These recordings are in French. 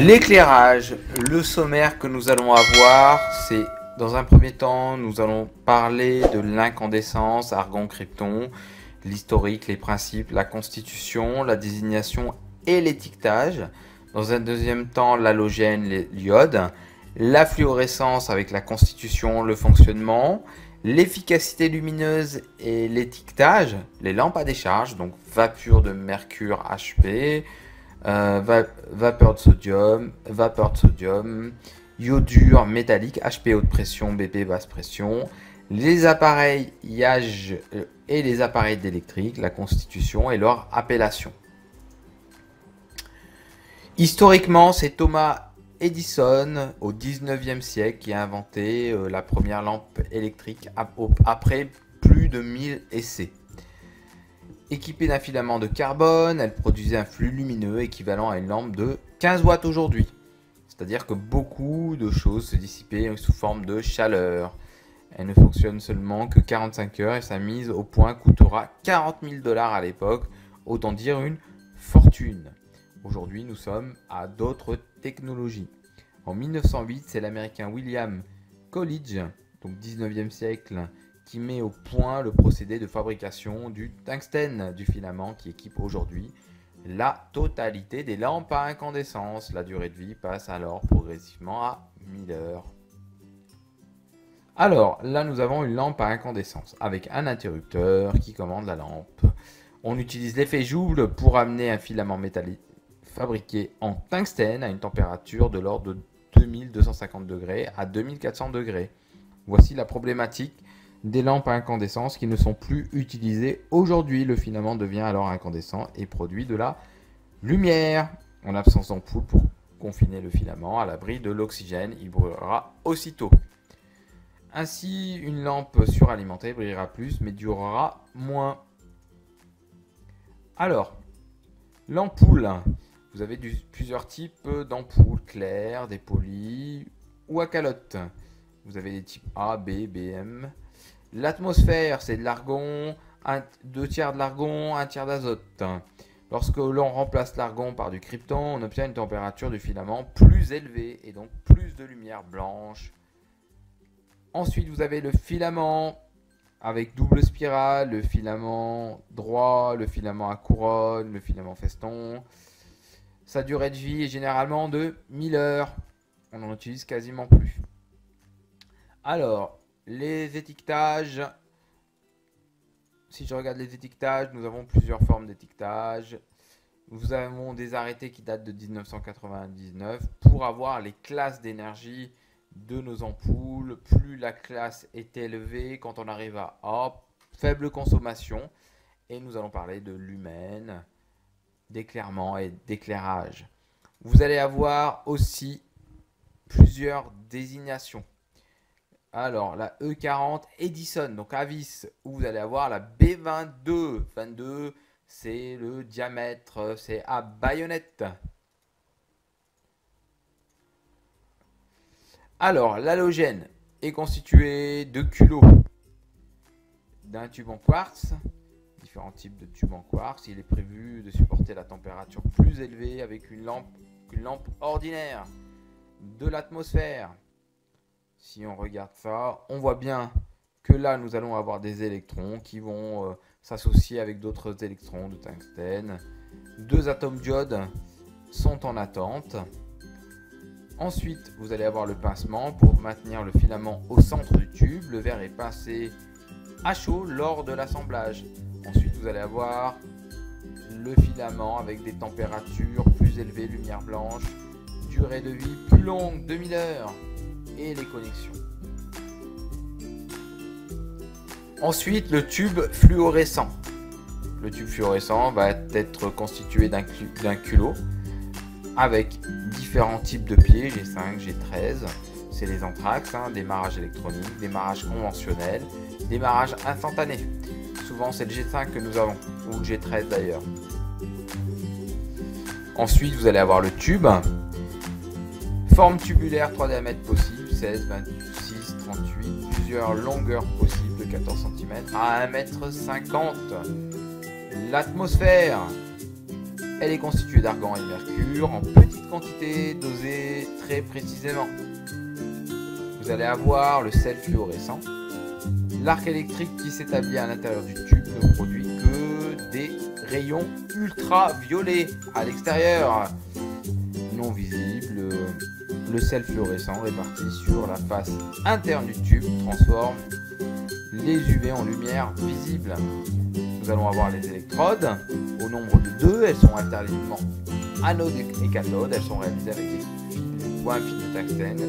L'éclairage, le sommaire que nous allons avoir, c'est dans un premier temps, nous allons parler de l'incandescence, argon-krypton, l'historique, les principes, la constitution, la désignation et l'étiquetage. Dans un deuxième temps, l'halogène, l'iode, la fluorescence avec la constitution, le fonctionnement, l'efficacité lumineuse et l'étiquetage, les lampes à décharge, donc vapeur de mercure HP, vapeur de sodium, iodure métallique, HP haute pression, BP basse pression, les appareillages et les appareils d'électrique, la constitution et leur appellation. Historiquement, c'est Thomas Edison au 19e siècle qui a inventé la première lampe électrique après plus de 1000 essais. Équipée d'un filament de carbone, elle produisait un flux lumineux équivalent à une lampe de 15 watts aujourd'hui. C'est-à-dire que beaucoup de choses se dissipaient sous forme de chaleur. Elle ne fonctionne seulement que 45 heures et sa mise au point coûtera 40 000 $ à l'époque, autant dire une fortune. Aujourd'hui, nous sommes à d'autres technologies. En 1908, c'est l'américain William Coolidge, donc 19e siècle, qui met au point le procédé de fabrication du tungstène, du filament qui équipe aujourd'hui la totalité des lampes à incandescence. La durée de vie passe alors progressivement à 1000 heures. Alors là, nous avons une lampe à incandescence avec un interrupteur qui commande la lampe. On utilise l'effet Joule pour amener un filament métallique fabriqué en tungstène à une température de l'ordre de 2250 degrés à 2400 degrés. Voici la problématique des lampes à incandescence qui ne sont plus utilisées aujourd'hui. Le filament devient alors incandescent et produit de la lumière. En l'absence d'ampoule pour confiner le filament à l'abri de l'oxygène, il brûlera aussitôt. Ainsi, une lampe suralimentée brillera plus mais durera moins. Alors, l'ampoule. Vous avez plusieurs types d'ampoules claires, des polies ou à calotte. Vous avez des types A, B, BM. L'atmosphère, c'est de l'argon, 2 tiers de l'argon, 1 tiers d'azote. Lorsque l'on remplace l'argon par du krypton, on obtient une température du filament plus élevée et donc plus de lumière blanche. Ensuite, vous avez le filament avec double spirale, le filament droit, le filament à couronne, le filament feston. Sa durée de vie est généralement de 1000 heures. On n'en utilise quasiment plus. Alors, les étiquetages. Si je regarde les étiquetages, nous avons plusieurs formes d'étiquetage. Nous avons des arrêtés qui datent de 1999 pour avoir les classes d'énergie de nos ampoules. Plus la classe est élevée, quand on arrive à A, faible consommation. Et nous allons parler de lumen, d'éclairement et d'éclairage. Vous allez avoir aussi plusieurs désignations. Alors, la E40 Edison, donc à vis, où vous allez avoir la B22. 22, c'est le diamètre, c'est à baïonnette. Alors, l'halogène est constitué de culots d'un tube en quartz. Différents types de tubes en quartz. Il est prévu de supporter la température plus élevée avec une lampe ordinaire de l'atmosphère. Si on regarde ça, on voit bien que là, nous allons avoir des électrons qui vont s'associer avec d'autres électrons de tungstène. 2 atomes d'iode sont en attente. Ensuite, vous allez avoir le pincement pour maintenir le filament au centre du tube. Le verre est pincé à chaud lors de l'assemblage. Ensuite, vous allez avoir le filament avec des températures plus élevées, lumière blanche, durée de vie plus longue, 2000 heures. Et les connexions. Ensuite, le tube fluorescent. Le tube fluorescent va être constitué d'un culot avec différents types de pieds, G5, G13. C'est les anthrax, démarrage électronique, démarrage conventionnel, démarrage instantané. Souvent, c'est le G5 que nous avons, ou le G13 d'ailleurs. Ensuite, vous allez avoir le tube. Forme tubulaire, 3 diamètres possibles, 16, 26, 38, plusieurs longueurs possibles de 14 cm à 1,50 m. L'atmosphère, Elle est constituée d'argan et de mercure en petite quantité, dosée très précisément. Vous allez avoir le sel fluorescent. L'arc électrique qui s'établit à l'intérieur du tube ne produit que des rayons ultraviolets à l'extérieur, non visibles. Le sel fluorescent réparti sur la face interne du tube transforme les UV en lumière visible. Nous allons avoir les électrodes au nombre de 2. Elles sont alternativement anode et cathode. Elles sont réalisées avec des points fines de tungstène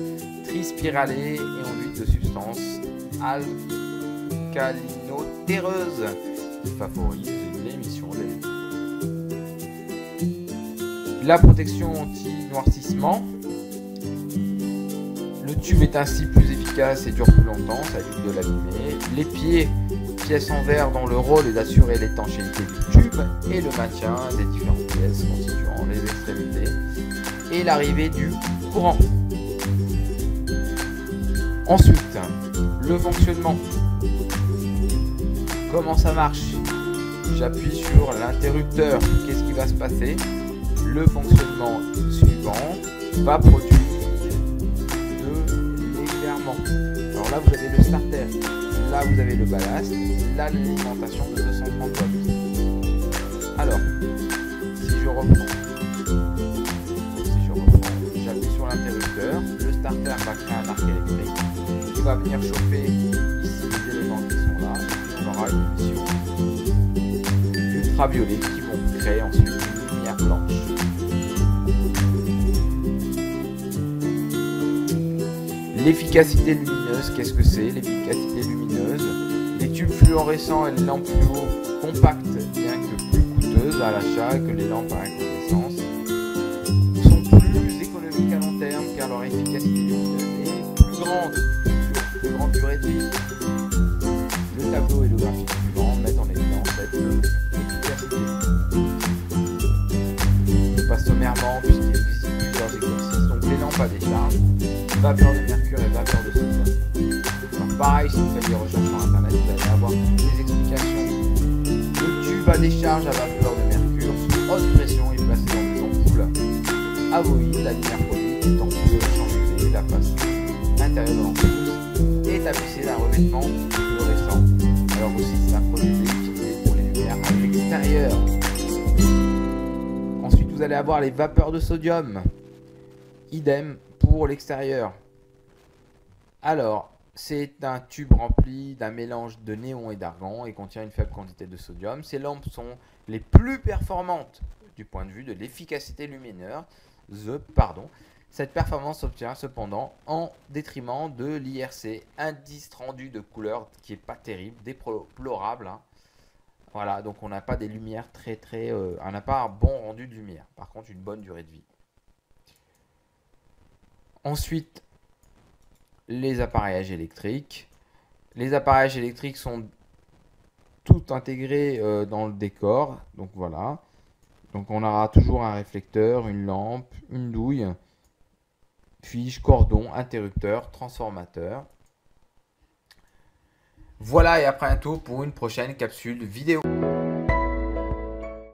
trispiralés et enduites de substances alcalino-terreuses qui favorisent l'émission d'électrons. La protection anti-noircissement. Le tube est ainsi plus efficace et dure plus longtemps, ça évite de l'abîmer. Les pièces en verre dont le rôle est d'assurer l'étanchéité du tube et le maintien des différentes pièces constituant les extrémités et l'arrivée du courant. Ensuite, le fonctionnement. Comment ça marche? J'appuie sur l'interrupteur. Qu'est-ce qui va se passer? Le fonctionnement suivant va produire alors là vous avez le starter, là vous avez le ballast, là l'alimentation de 230 volts. Alors, si je reprends, j'appuie sur l'interrupteur, le starter va créer un arc électrique qui va venir chauffer ici les éléments qui sont là, on aura une émission ultraviolet qui vont créer ensuite une lumière blanche. L'efficacité lumineuse, qu'est-ce que c'est? L'efficacité lumineuse, les tubes fluorescents et les lampes fluo compactes, bien que plus coûteuses à l'achat que les lampes à incandescence, sont plus économiques à long terme car leur efficacité lumineuse est plus grande durée de vie. Le tableau et le graphique suivant mettent en évidence cette efficacité. Je passe sommairement puisqu'il existe plusieurs exercices. Donc les lampes à décharge, vapeur de mercure et vapeur de sodium. Alors pareil, si vous faites des recherches sur internet, vous allez avoir des explications. Le tube à décharge à vapeur de mercure sous haute pression est placé dans des ampoules avoïdes. La lumière produite est ampoule changée, la face intérieure de l'ampoule et établissez d'un revêtement fluorescent. Alors aussi c'est un procédé utilisé pour les lumières à l'extérieur. Ensuite vous allez avoir les vapeurs de sodium. Idem pour l'extérieur. Alors, c'est un tube rempli d'un mélange de néon et d'argon et contient une faible quantité de sodium. Ces lampes sont les plus performantes du point de vue de l'efficacité lumineuse. Cette performance s'obtient cependant en détriment de l'IRC, indice rendu de couleur qui n'est pas terrible, déplorable. Hein. Voilà, donc on n'a pas des lumières on n'a pas un bon rendu de lumière. Par contre, une bonne durée de vie. Ensuite, les appareillages électriques. Les appareillages électriques sont tout intégrés dans le décor. Donc voilà. Donc on aura toujours un réflecteur, une lampe, une douille, fiche, cordon, interrupteur, transformateur. Voilà et à bientôt pour une prochaine capsule vidéo.